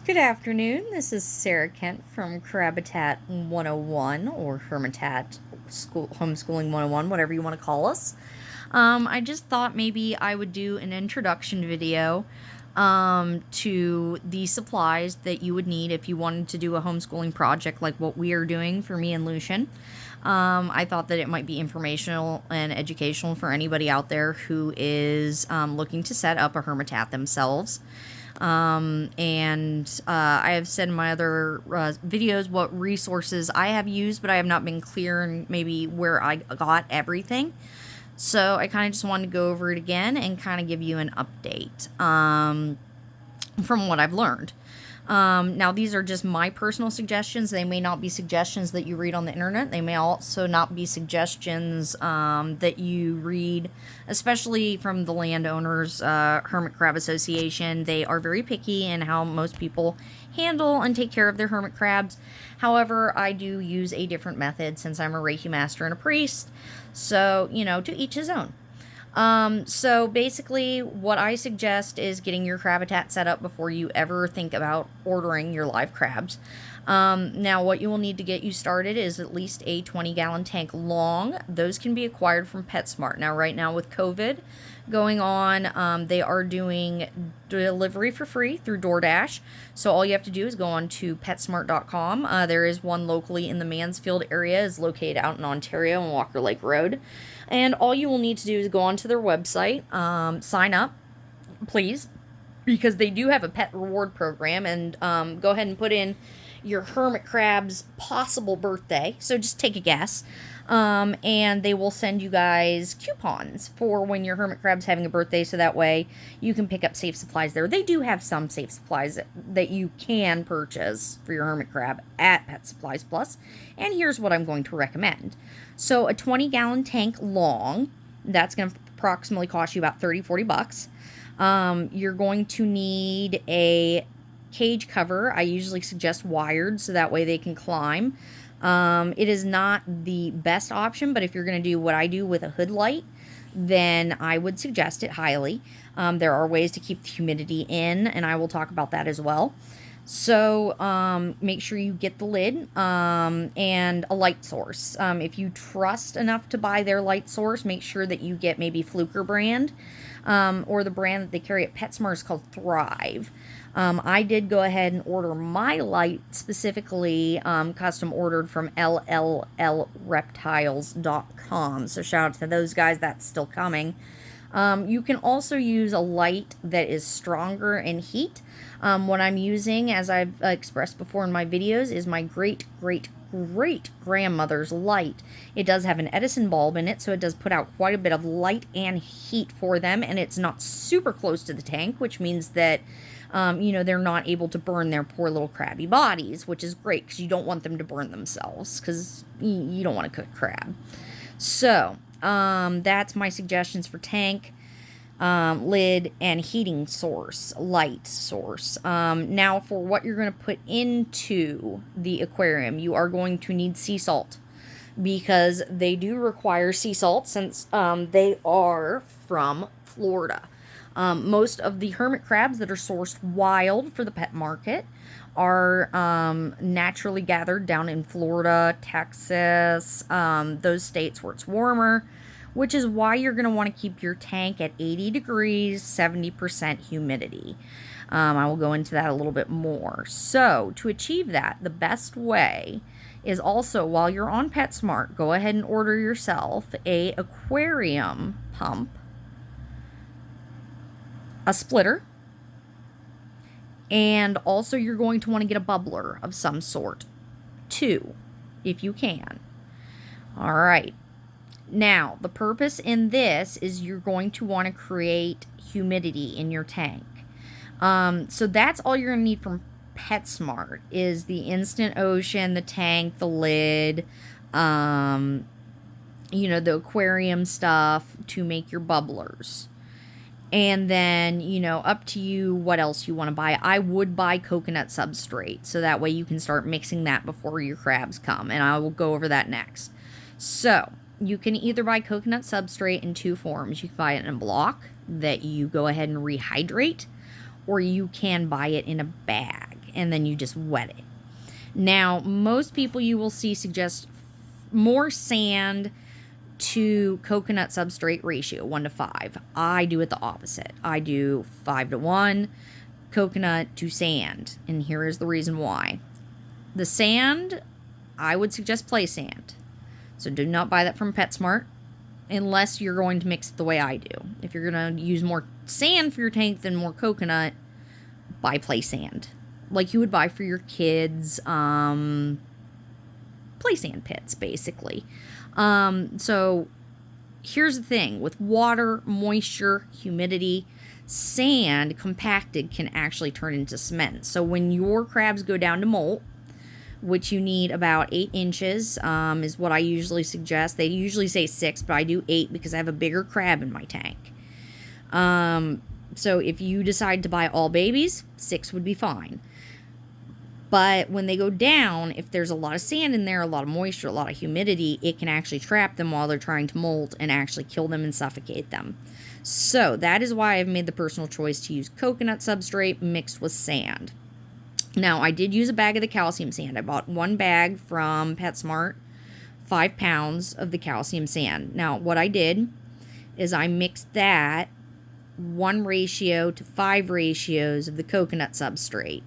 Good afternoon. This is Sarah Kent from Habitat 101 or Hermitat School Homeschooling 101, whatever you want to call us. I just thought maybe I would do an introduction video to the supplies that you would need if you wanted to do a homeschooling project like what we are doing for me and Lucian. I thought that it might be informational and educational for anybody out there who is looking to set up a hermitat themselves. I have said in my other videos what resources I have used, but I have not been clear in maybe where I got everything. So I kind of just wanted to go over it again and kind of give you an update from what I've learned. Now, these are just my personal suggestions. They may not be suggestions that you read on the internet. They may also not be suggestions that you read, especially from the landowners, Hermit Crab Association. They are very picky in how most people handle and take care of their hermit crabs. However, I do use a different method since I'm a Reiki master and a priest. So, to each his own. So basically what I suggest is getting your crabitat set up before you ever think about ordering your live crabs. Now what you will need to get you started is at least a 20-gallon tank long. Those can be acquired from PetSmart. Now right now with COVID going on, they are doing delivery for free through DoorDash. So all you have to do is go on to petsmart.com. There is one locally in the Mansfield area, is located out in Ontario on Walker Lake Road. And all you will need to do is go onto their website, sign up, please, because they do have a pet reward program, and go ahead and put in your hermit crab's possible birthday. So just take a guess. And they will send you guys coupons for when your hermit crab's having a birthday, so that way you can pick up safe supplies there. They do have some safe supplies that you can purchase for your hermit crab at Pet Supplies Plus, and here's what I'm going to recommend. So a 20-gallon tank long, that's going to approximately cost you about $30-40. You're going to need a cage cover. I usually suggest wired so that way they can climb. It is not the best option, but if you're going to do what I do with a hood light, then I would suggest it highly. There are ways to keep the humidity in, and I will talk about that as well. So make sure you get the lid and a light source. If you trust enough to buy their light source, make sure that you get maybe Fluker brand, or the brand that they carry at PetSmart is called Thrive. I did go ahead and order my light specifically custom ordered from LLLreptiles.com. So shout out to those guys, that's still coming. You can also use a light that is stronger in heat. What I'm using, as I've expressed before in my videos, is my great grandmother's light. It does have an Edison bulb in it, so it does put out quite a bit of light and heat for them, and it's not super close to the tank, which means that they're not able to burn their poor little crabby bodies, which is great because you don't want them to burn themselves because you don't want to cook crab. So that's my suggestions for tank, lid, and heating source, light source. Now for what you're going to put into the aquarium, you are going to need sea salt, because they do require sea salt since they are from Florida. Most of the hermit crabs that are sourced wild for the pet market are naturally gathered down in Florida, Texas, those states where it's warmer, which is why you're going to want to keep your tank at 80 degrees, 70% humidity. I will go into that a little bit more. So to achieve that, the best way is also, while you're on PetSmart, go ahead and order yourself a aquarium pump, a splitter, and also you're going to want to get a bubbler of some sort too, if you can. All right. Now, the purpose in this is you're going to want to create humidity in your tank. So that's all you're going to need from PetSmart is the instant ocean, the tank, the lid, the aquarium stuff to make your bubblers. And then, up to you what else you want to buy. I would buy coconut substrate, so that way you can start mixing that before your crabs come, and I will go over that next. So, you can either buy coconut substrate in two forms. You can buy it in a block that you go ahead and rehydrate, or you can buy it in a bag. and then you just wet it. Now, most people you will see suggest more sand to coconut substrate ratio, 1:5. I do it the opposite. I do 5:1 coconut to sand, and here is the reason why. The sand, I would suggest play sand. So do not buy that from PetSmart unless you're going to mix it the way I do. If you're going to use more sand for your tank than more coconut, buy play sand. Like you would buy for your kids' play sand pits, basically. So here's the thing. With water, moisture, humidity, sand compacted can actually turn into cement. So when your crabs go down to molt, which you need about 8 inches, is what I usually suggest. They usually say 6, but I do 8 because I have a bigger crab in my tank. So if you decide to buy all babies, 6 would be fine. But when they go down, if there's a lot of sand in there, a lot of moisture, a lot of humidity, it can actually trap them while they're trying to molt and actually kill them and suffocate them. So that is why I've made the personal choice to use coconut substrate mixed with sand. Now, I did use a bag of the calcium sand. I bought 1 bag from PetSmart, 5 pounds of the calcium sand. Now, what I did is I mixed that 1 ratio to 5 ratios of the coconut substrate.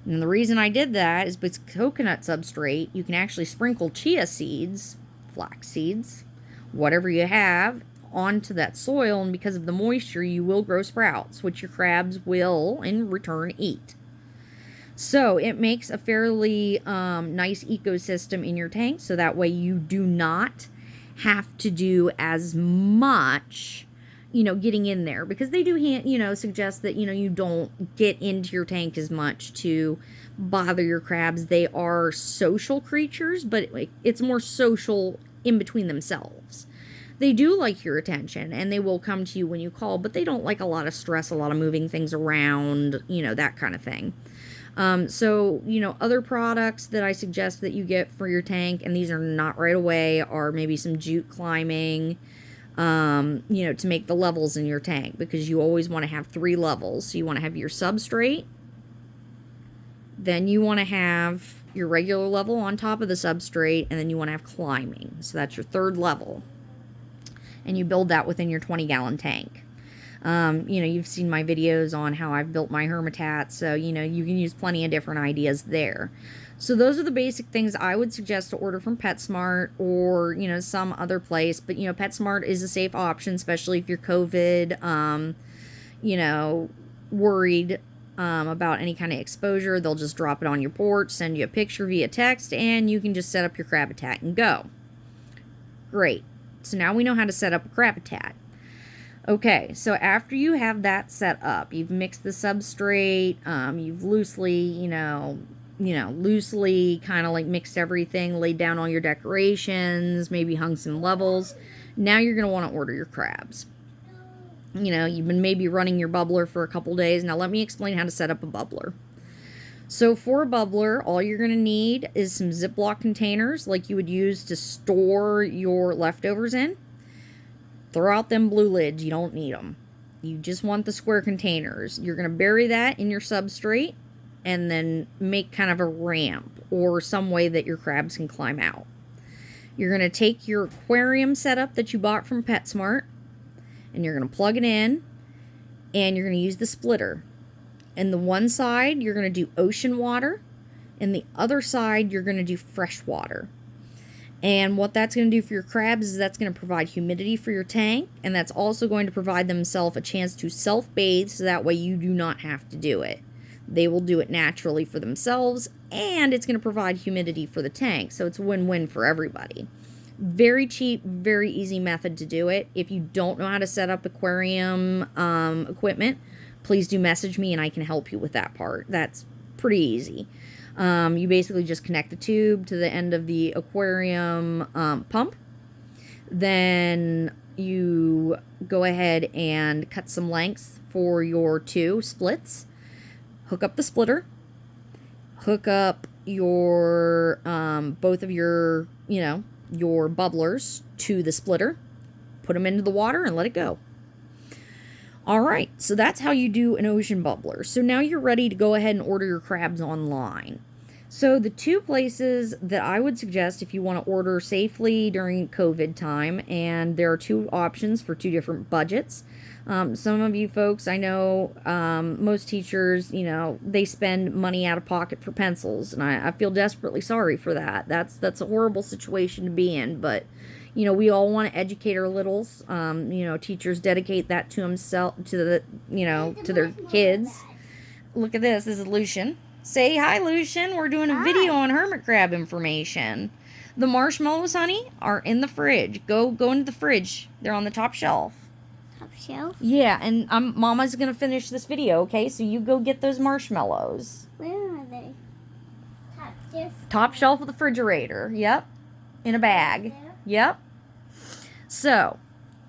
And the reason I did that is because coconut substrate, you can actually sprinkle chia seeds, flax seeds, whatever you have, onto that soil, and because of the moisture, you will grow sprouts, which your crabs will, in return, eat. So it makes a fairly nice ecosystem in your tank, so that way you do not have to do as much, getting in there, because they do, suggest that, you don't get into your tank as much to bother your crabs. They are social creatures, but it's more social in between themselves. They do like your attention, and they will come to you when you call, but they don't like a lot of stress, a lot of moving things around, that kind of thing. So, other products that I suggest that you get for your tank, and these are not right away, are maybe some jute climbing, to make the levels in your tank, because you always want to have 3 levels. So you want to have your substrate, then you want to have your regular level on top of the substrate, and then you want to have climbing. So that's your 3rd level. And you build that within your 20-gallon tank. You've seen my videos on how I've built my hermitat, so, you can use plenty of different ideas there. So those are the basic things I would suggest to order from PetSmart or, some other place. But, PetSmart is a safe option, especially if you're COVID, worried about any kind of exposure. They'll just drop it on your porch, send you a picture via text, and you can just set up your crab habitat and go. Great. So now we know how to set up a crab habitat. Okay, so after you have that set up, you've mixed the substrate, you've loosely, loosely kind of like mixed everything, laid down all your decorations, maybe hung some levels. Now you're going to want to order your crabs. You've been maybe running your bubbler for a couple days. Now let me explain how to set up a bubbler. So for a bubbler, all you're going to need is some Ziploc containers like you would use to store your leftovers in. Throw out them blue lids. You don't need them. You just want the square containers. You're going to bury that in your substrate and then make kind of a ramp or some way that your crabs can climb out. You're going to take your aquarium setup that you bought from PetSmart and you're going to plug it in and you're going to use the splitter. And the one side, you're going to do ocean water, and the other side, you're going to do fresh water. And what that's going to do for your crabs is that's going to provide humidity for your tank, and that's also going to provide themselves a chance to self-bathe, so that way you do not have to do it. They will do it naturally for themselves, and it's going to provide humidity for the tank, so it's a win-win for everybody. Very cheap, very easy method to do it. If you don't know how to set up aquarium equipment, please do message me and I can help you with that part. That's pretty easy. You basically just connect the tube to the end of the aquarium pump. Then you go ahead and cut some lengths for your 2 splits. Hook up the splitter. Hook up your both of your, your bubblers to the splitter. Put them into the water and let it go. All right, so that's how you do an ocean bubbler. So now you're ready to go ahead and order your crabs online. So the two places that I would suggest if you want to order safely during COVID time, and there are two options for two different budgets. Some of you folks, I know, most teachers, they spend money out of pocket for pencils, and I feel desperately sorry for that. That's a horrible situation to be in, but we all want to educate our littles. Teachers dedicate that to to their kids. Look at this. This is Lucian. Say hi, Lucian. We're doing a video on hermit crab information. The marshmallows, honey, are in the fridge. Go into the fridge. They're on the top shelf. Top shelf? Yeah, and Mama's going to finish this video, okay? So you go get those marshmallows. Where are they? Top shelf of the refrigerator. Yep. In a bag. Yep. So,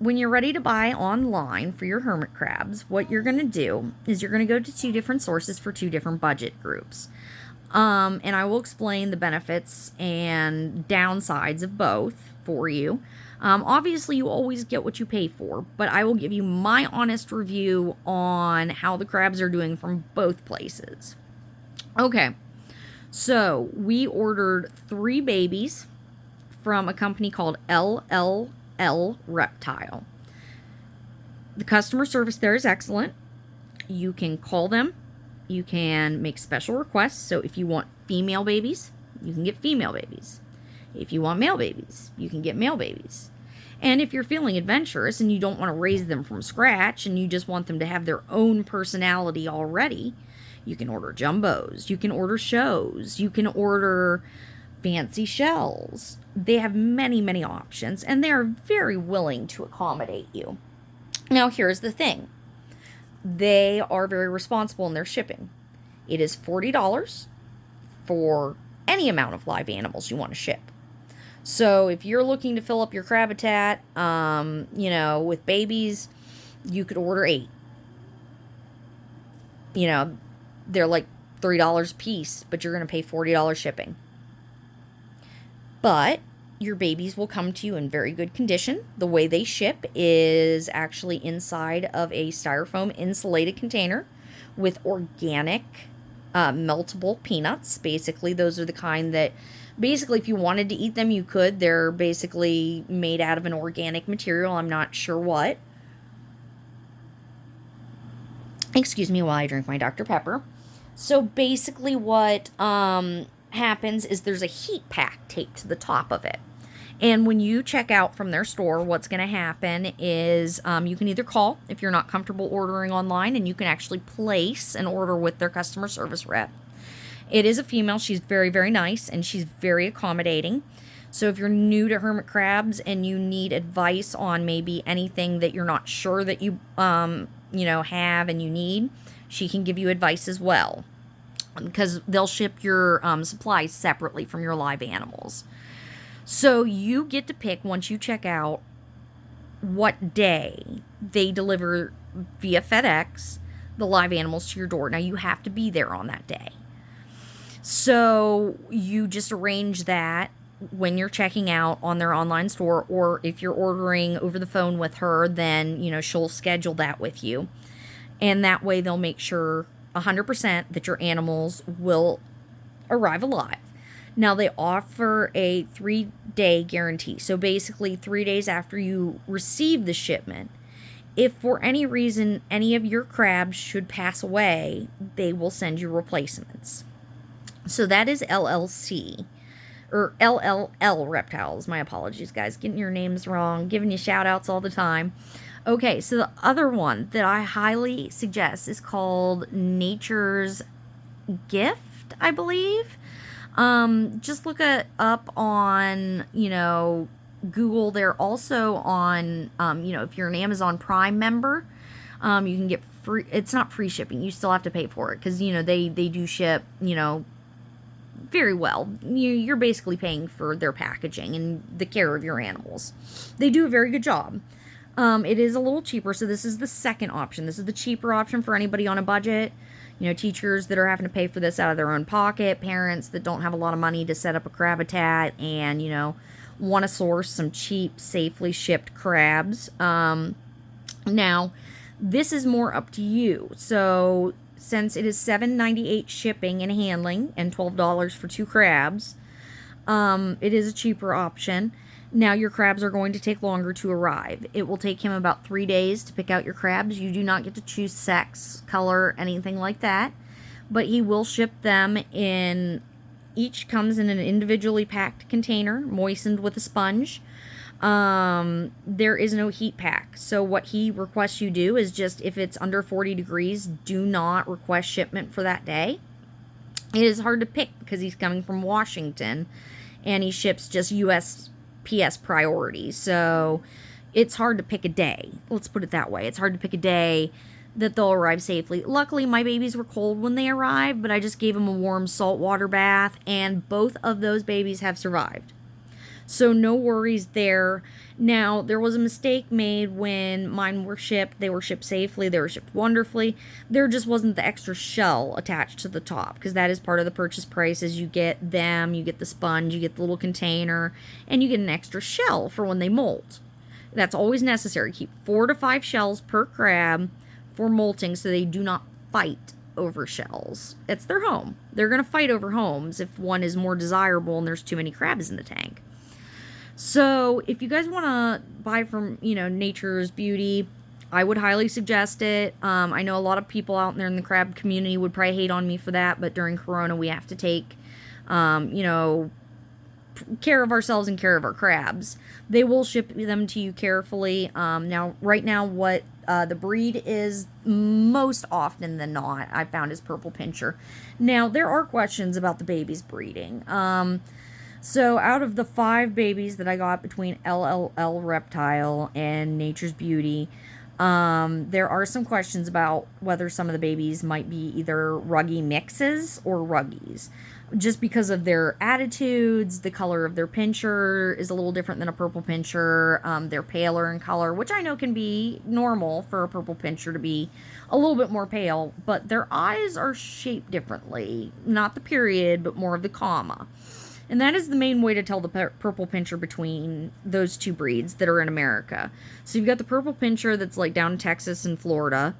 when you're ready to buy online for your hermit crabs, what you're going to do is you're going to go to two different sources for two different budget groups. And I will explain the benefits and downsides of both for you. Obviously, you always get what you pay for, but I will give you my honest review on how the crabs are doing from both places. Okay, so we ordered 3 babies from a company called LLL Reptile. The customer service there is excellent. You can call them. You can make special requests. So if you want female babies, you can get female babies. If you want male babies, you can get male babies. And if you're feeling adventurous and you don't want to raise them from scratch and you just want them to have their own personality already, you can order jumbos. You can order shows. You can order fancy shells. They have many, many options, and they are very willing to accommodate you. Now, here's the thing. They are very responsible in their shipping. It is $40 for any amount of live animals you want to ship. So if you're looking to fill up your crab-habitat, with babies, you could order 8. They're like $3 a piece, but you're going to pay $40 shipping. But your babies will come to you in very good condition. The way they ship is actually inside of a styrofoam insulated container with organic meltable peanuts. Basically, those are the kind that, if you wanted to eat them, you could. They're basically made out of an organic material. I'm not sure what. Excuse me while I drink my Dr. Pepper. So basically what happens is there's a heat pack taped to the top of it. And when you check out from their store, what's going to happen is you can either call if you're not comfortable ordering online, and you can actually place an order with their customer service rep. It is a female. She's very, very nice, and she's very accommodating. So if you're new to hermit crabs and you need advice on maybe anything that you're not sure that you have and you need, she can give you advice as well, because they'll ship your supplies separately from your live animals. So you get to pick, once you check out, what day they deliver via FedEx the live animals to your door. Now, you have to be there on that day. So you just arrange that when you're checking out on their online store, or if you're ordering over the phone with her, then, she'll schedule that with you. And that way they'll make sure 100% that your animals will arrive alive. Now, they offer a 3-day guarantee. So basically 3 days after you receive the shipment, if for any reason any of your crabs should pass away, they will send you replacements. So that is LLC, or LLL Reptiles. My apologies, guys. Getting your names wrong, giving you shout outs all the time. Okay, so the other one that I highly suggest is called Nature's Gift, I believe. Just look it up on, Google. They're also on, if you're an Amazon Prime member, you can get free. It's not free shipping. You still have to pay for it because, they do ship, very well. You're basically paying for their packaging and the care of your animals. They do a very good job. It is a little cheaper, so this is the second option. This is the cheaper option for anybody on a budget. Teachers that are having to pay for this out of their own pocket, parents that don't have a lot of money to set up a crab habitat and, want to source some cheap, safely shipped crabs. Now, This is more up to you. So since it is $7.98 shipping and handling and $12 for 2 crabs, it is a cheaper option. Now your crabs are going to take longer to arrive. It will take him about 3 days to pick out your crabs. You do not get to choose sex, color, anything like that. But he will ship them in, each comes in an individually packed container, moistened with a sponge. There is no heat pack. So what he requests you do is just, if it's under 40 degrees, do not request shipment for that day. It is hard to pick because he's coming from Washington and he ships just USPS priority. So it's hard to pick a day. Let's put it that way. It's hard to pick a day that they'll arrive safely. Luckily, my babies were cold when they arrived, but I just gave them a warm saltwater bath, and both of those babies have survived. So no worries there. Now, there was a mistake made when mine were shipped. They were shipped safely. They were shipped wonderfully. There just wasn't the extra shell attached to the top, because that is part of the purchase price. Is you get them, you get the sponge, you get the little container, and you get an extra shell for when they molt. That's always necessary. Keep 4 to 5 shells per crab for molting so they do not fight over shells. It's their home. They're going to fight over homes if one is more desirable and there's too many crabs in the tank. So if you guys want to buy from, Nature's Beauty, I would highly suggest it. I know a lot of people out there in the crab community would probably hate on me for that, but during Corona we have to take, care of ourselves and care of our crabs. They will ship them to you carefully. Now, right now, what the breed is most often than not, I found, is purple pincher. Now, there are questions about the babies breeding. So out of the 5 babies that I got between LLL Reptile and Nature's Beauty, there are some questions about whether some of the babies might be either ruggy mixes or ruggies. Just because of their attitudes, the color of their pincher is a little different than a purple pincher. They're paler in color, which I know can be normal for a purple pincher to be a little bit more pale, but their eyes are shaped differently. Not the period, but more of the comma. And that is the main way to tell the purple pincher between those 2 breeds that are in America. So you've got the purple pincher that's like down in Texas and Florida.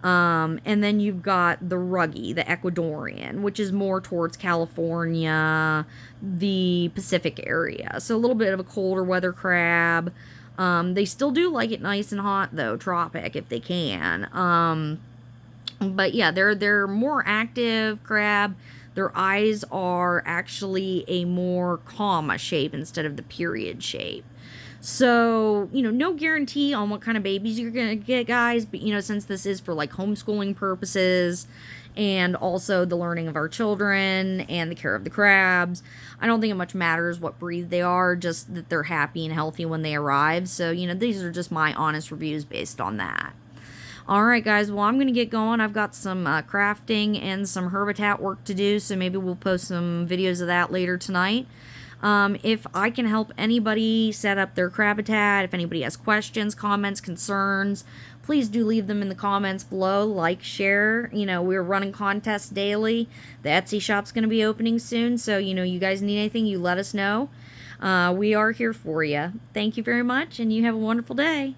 And then you've got the ruggy, the Ecuadorian, which is more towards California, the Pacific area. So a little bit of a colder weather crab. They still do like it nice and hot, though, tropic, if they can. But yeah, they're more active crab. Their eyes are actually a more comma shape instead of the period shape. So, no guarantee on what kind of babies you're going to get, guys. But, since this is for, like, homeschooling purposes and also the learning of our children and the care of the crabs, I don't think it much matters what breed they are, just that they're happy and healthy when they arrive. So, these are just my honest reviews based on that. Alright guys, well I'm going to get going. I've got some crafting and some hermitat work to do, so maybe we'll post some videos of that later tonight. If I can help anybody set up their crabitat, if anybody has questions, comments, concerns, please do leave them in the comments below. Like, share. We're running contests daily. The Etsy shop's going to be opening soon, so you guys need anything, you let us know. We are here for you. Thank you very much, and you have a wonderful day.